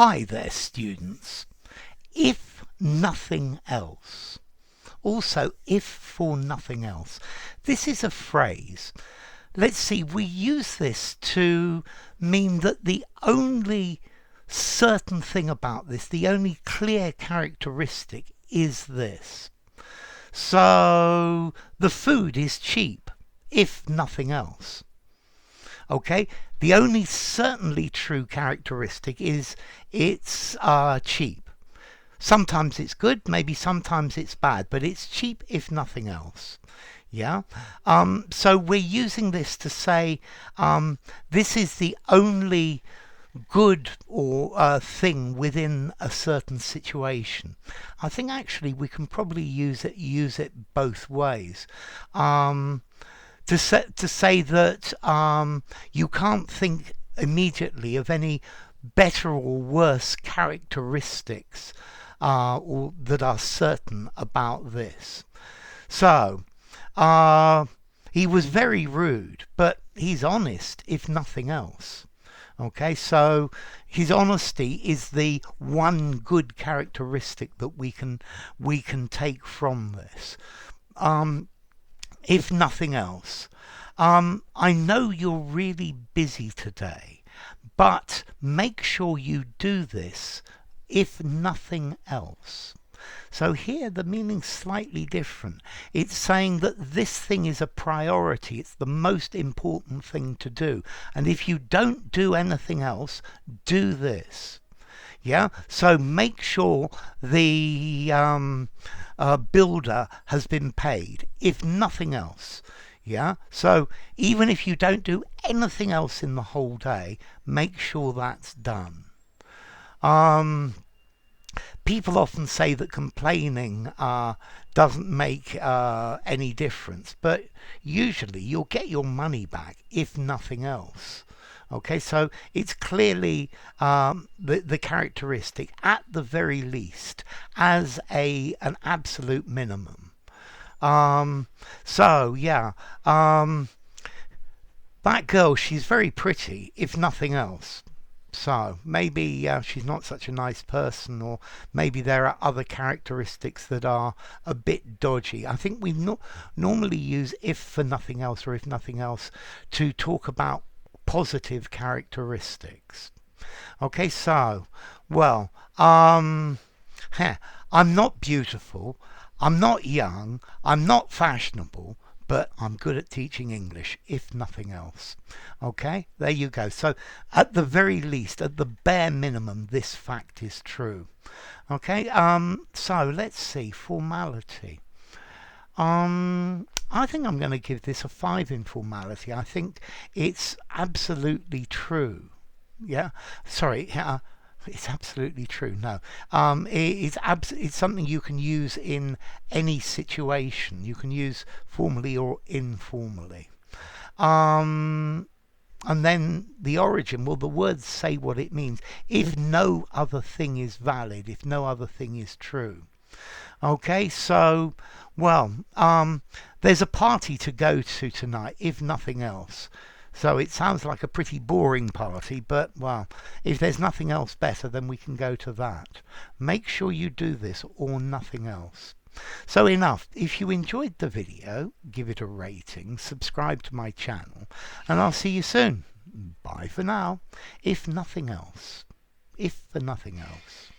Hi there, students. If nothing else. Also, if for nothing else. This is a phrase. Let's see, we use this to mean that the only certain thing about this, the only clear characteristic is this. So, the food is cheap, if nothing else. Okay, the only certainly true characteristic is it's cheap. Sometimes it's good, maybe sometimes it's bad, but it's cheap if nothing else. Yeah. So we're using this to say this is the only good or thing within a certain situation. I think actually we can probably use it both ways. To say that you can't think immediately of any better or worse characteristics or that are certain about this. So he was very rude, but he's honest, if nothing else. Okay, so his honesty is the one good characteristic that we can take from this. If nothing else, I know you're really busy today, but make sure you do this if nothing else. So here the meaning's slightly different. It's saying that this thing is a priority. It's the most important thing to do. And if you don't do anything else, do this. Yeah, so make sure the builder has been paid, if nothing else. Yeah, so even if you don't do anything else in the whole day, make sure that's done. People often say that complaining doesn't make any difference, but usually you'll get your money back, if nothing else. Okay, so it's clearly the characteristic, at the very least, as an absolute minimum. So yeah, that girl, she's very pretty, if nothing else. So maybe she's not such a nice person, or maybe there are other characteristics that are a bit dodgy. I think we normally use if for nothing else or if nothing else to talk about positive characteristics. Okay, so, well, I'm not beautiful, I'm not young, I'm not fashionable, but I'm good at teaching English, if nothing else. Okay, there you go. So at the very least, at the bare minimum, this fact is true. Okay, so let's see, formality. I think I'm going to give this a 5 in formality. I think it's absolutely true. Yeah, sorry, it's absolutely true. No, it's something you can use in any situation. You can use formally or informally. And then the origin, well, the words say what it means. If no other thing is valid, if no other thing is true. Okay, so, well, there's a party to go to tonight, if nothing else. So it sounds like a pretty boring party, but, well, if there's nothing else better, then we can go to that. Make sure you do this or nothing else. So enough. If you enjoyed the video, give it a rating, subscribe to my channel, and I'll see you soon. Bye for now. If nothing else. If for nothing else.